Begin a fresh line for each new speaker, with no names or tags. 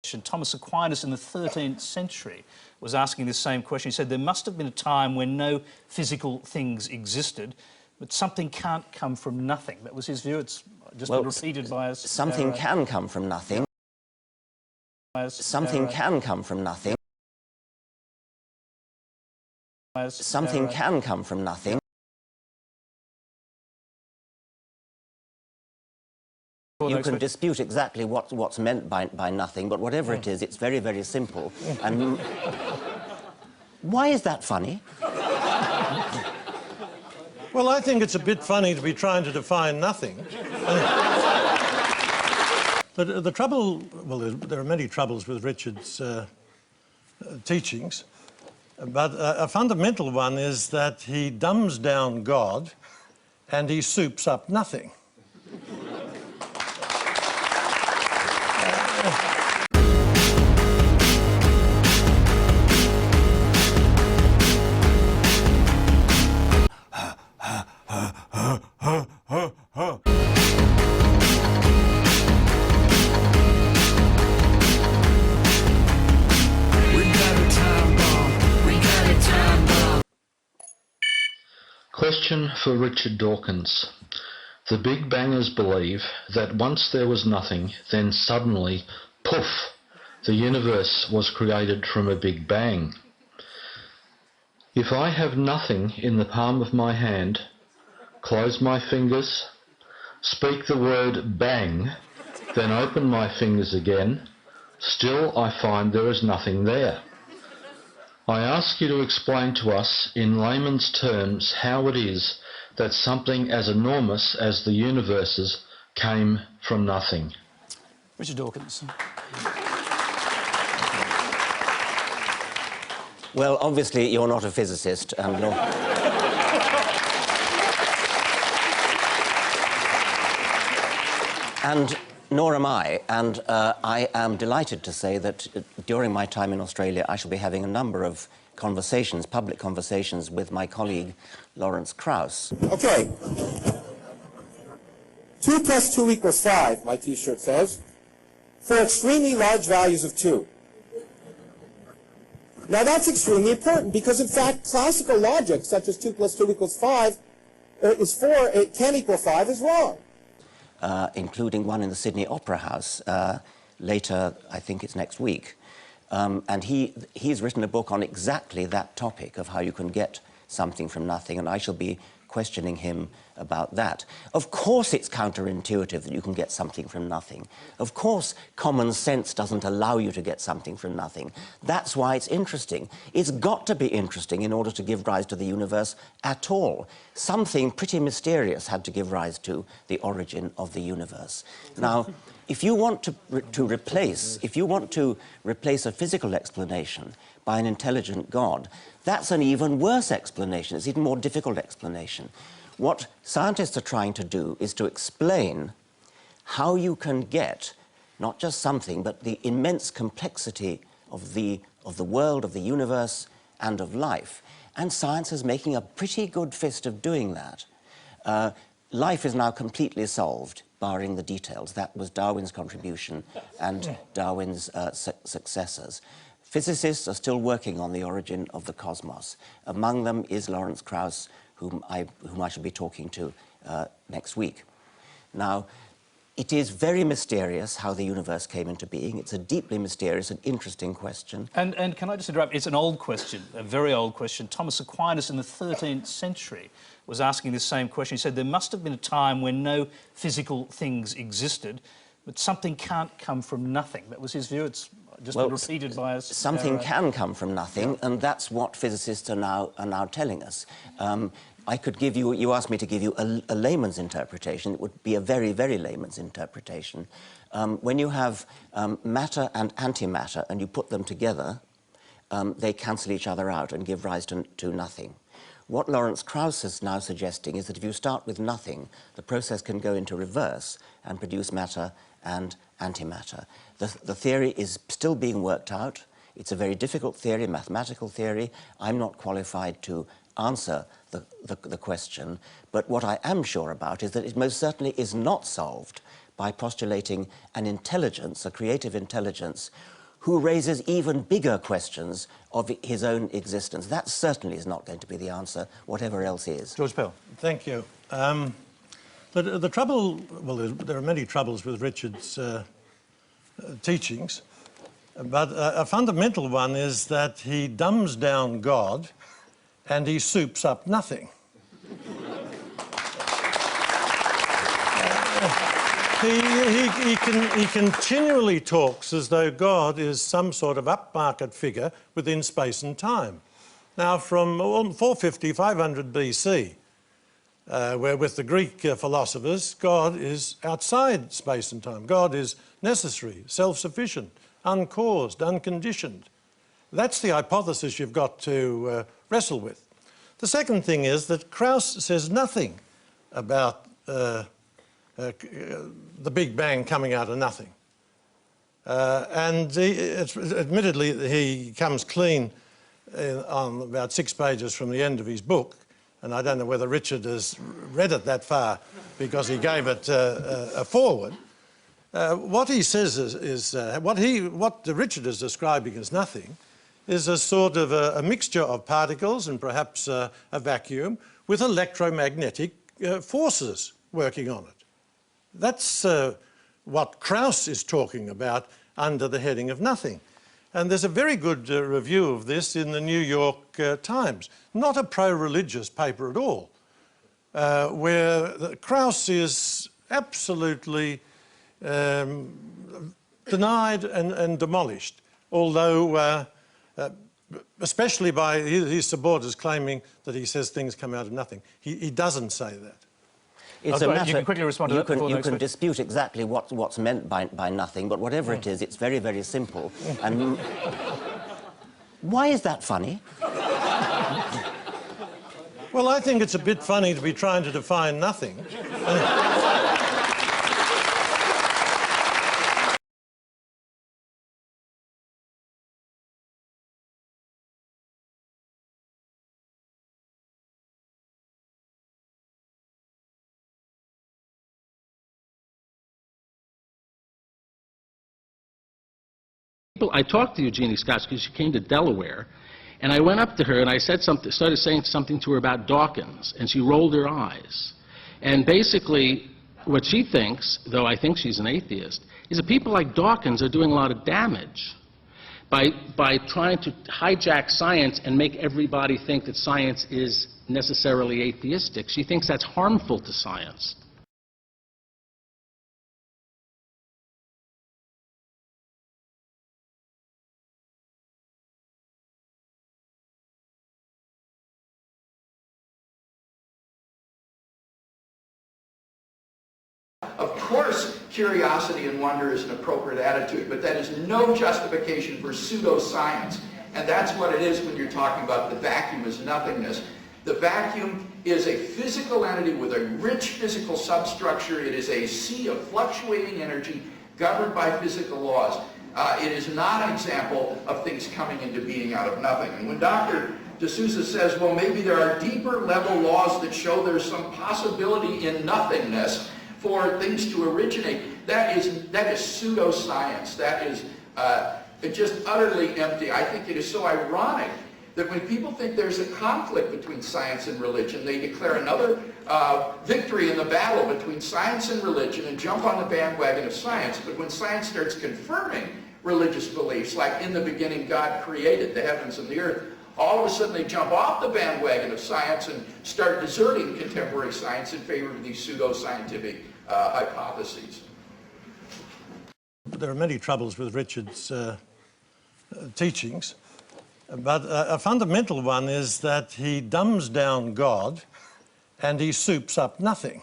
Thomas Aquinas in the 13th century was asking this same question. He said there must have been a time when no physical things existed, but something can't come from nothing. That was his view. It's just been repeated by us.
Something can come from nothing. Something can come from nothing. Something can come from nothing. You can dispute exactly what's meant by nothing, but whatever it is, it's very, very simple. And why is that funny?
Well, I think it's a bit funny to be trying to define nothing. But the trouble, well, there are many troubles with Richard's teachings, but a fundamental one is that he dumbs down God and he soups up nothing.
Question for Richard Dawkins. The Big Bangers believe that once there was nothing, then suddenly, poof, the universe was created from a Big Bang. If I have nothing in the palm of my hand, close my fingers, speak the word bang, then open my fingers again, still I find there is nothing there. I ask you to explain to us in layman's terms how it is that something as enormous as the universes came from nothing.
Richard Dawkins.
Well, obviously you're not a physicist, and nor am I, and I am delighted to say that during my time in Australia I shall be having a number of conversations, public conversations, with my colleague Lawrence Krauss.
Okay. 2 + 2 = 5, my t-shirt says, for extremely large values of 2. Now that's extremely important because in fact classical logic such as 2 + 2 = 5 is 4, it can equal 5 is wrong.
Including one in the Sydney Opera House later, I think it's next week. And he's written a book on exactly that topic of how you can get something from nothing, and I shall be questioning him about that. Of course it's counterintuitive that you can get something from nothing. Of course common sense doesn't allow you to get something from nothing. That's why it's interesting. It's got to be interesting in order to give rise to the universe at all. Something pretty mysterious had to give rise to the origin of the universe. Now, if you want to replace a physical explanation by an intelligent God, that's an even worse explanation. It's an even more difficult explanation. What scientists are trying to do is to explain how you can get not just something, but the immense complexity of the world, of the universe, and of life. And science is making a pretty good fist of doing that. Life is now completely solved, barring the details. That was Darwin's contribution and Darwin's successors. Physicists are still working on the origin of the cosmos. Among them is Lawrence Krauss, whom I shall be talking to next week. Now, it is very mysterious how the universe came into being. It's a deeply mysterious and interesting question.
And can I just interrupt? It's an old question, a very old question. Thomas Aquinas in the 13th century was asking this same question. He said there must have been a time when no physical things existed, but something can't come from nothing. That was his view. It's just been repeated by us.
Something can come from nothing, and that's what physicists are now telling us. I could give you, you asked me to give you a layman's interpretation. It would be a very, very layman's interpretation. When you have matter and antimatter and you put them together, they cancel each other out and give rise to nothing. What Lawrence Krauss is now suggesting is that if you start with nothing, the process can go into reverse and produce matter and antimatter. The theory is still being worked out. It's a very difficult theory, mathematical theory. I'm not qualified to answer the question, but what I am sure about is that it most certainly is not solved by postulating an intelligence, a creative intelligence, who raises even bigger questions of his own existence. That certainly is not going to be the answer, whatever else is.
George Pell.
Thank you. The trouble, well, there are many troubles with Richard's teachings, but a fundamental one is that he dumbs down God and he soups up nothing. He continually talks as though God is some sort of upmarket figure within space and time. Now, from 450, 500 BC, where with the Greek philosophers, God is outside space and time. God is necessary, self-sufficient, uncaused, unconditioned. That's the hypothesis you've got to wrestle with. The second thing is that Krauss says nothing about the Big Bang coming out of nothing. Admittedly, he comes clean on about 6 pages from the end of his book, and I don't know whether Richard has read it that far because he gave it a foreword. What he says is what Richard is describing as nothing is a sort of a mixture of particles and perhaps a vacuum with electromagnetic forces working on it. That's what Krauss is talking about under the heading of nothing. And there's a very good review of this in the New York Times. Not a pro-religious paper at all, where Krauss is absolutely denied and demolished, although especially by his supporters claiming that he says things come out of nothing. He doesn't say that.
It's a matter,
you can quickly respond to that.
You can dispute exactly what's meant by nothing, but whatever it is, it's very, very simple. And why is that funny?
Well, I think it's a bit funny to be trying to define nothing.
I talked to Eugenie Scott because she came to Delaware, and I went up to her and I said something, started saying something to her about Dawkins, and she rolled her eyes. And basically, what she thinks, though I think she's an atheist, is that people like Dawkins are doing a lot of damage by trying to hijack science and make everybody think that science is necessarily atheistic. She thinks that's harmful to science.
Of course, curiosity and wonder is an appropriate attitude, but that is no justification for pseudo-science. And that's what it is when you're talking about the vacuum as nothingness. The vacuum is a physical entity with a rich physical substructure. It is a sea of fluctuating energy governed by physical laws. It is not an example of things coming into being out of nothing. And when Dr. D'Souza says, well, maybe there are deeper level laws that show there's some possibility in nothingness for things to originate, that is pseudo-science. That is just utterly empty. I think it is so ironic that when people think there's a conflict between science and religion, they declare another victory in the battle between science and religion and jump on the bandwagon of science. But when science starts confirming religious beliefs, like in the beginning God created the heavens and the earth, all of a sudden they jump off the bandwagon of science and start deserting contemporary science in favor of these pseudo-scientific hypotheses.
There are many troubles with Richard's teachings, but a fundamental one is that he dumbs down God and he soups up nothing.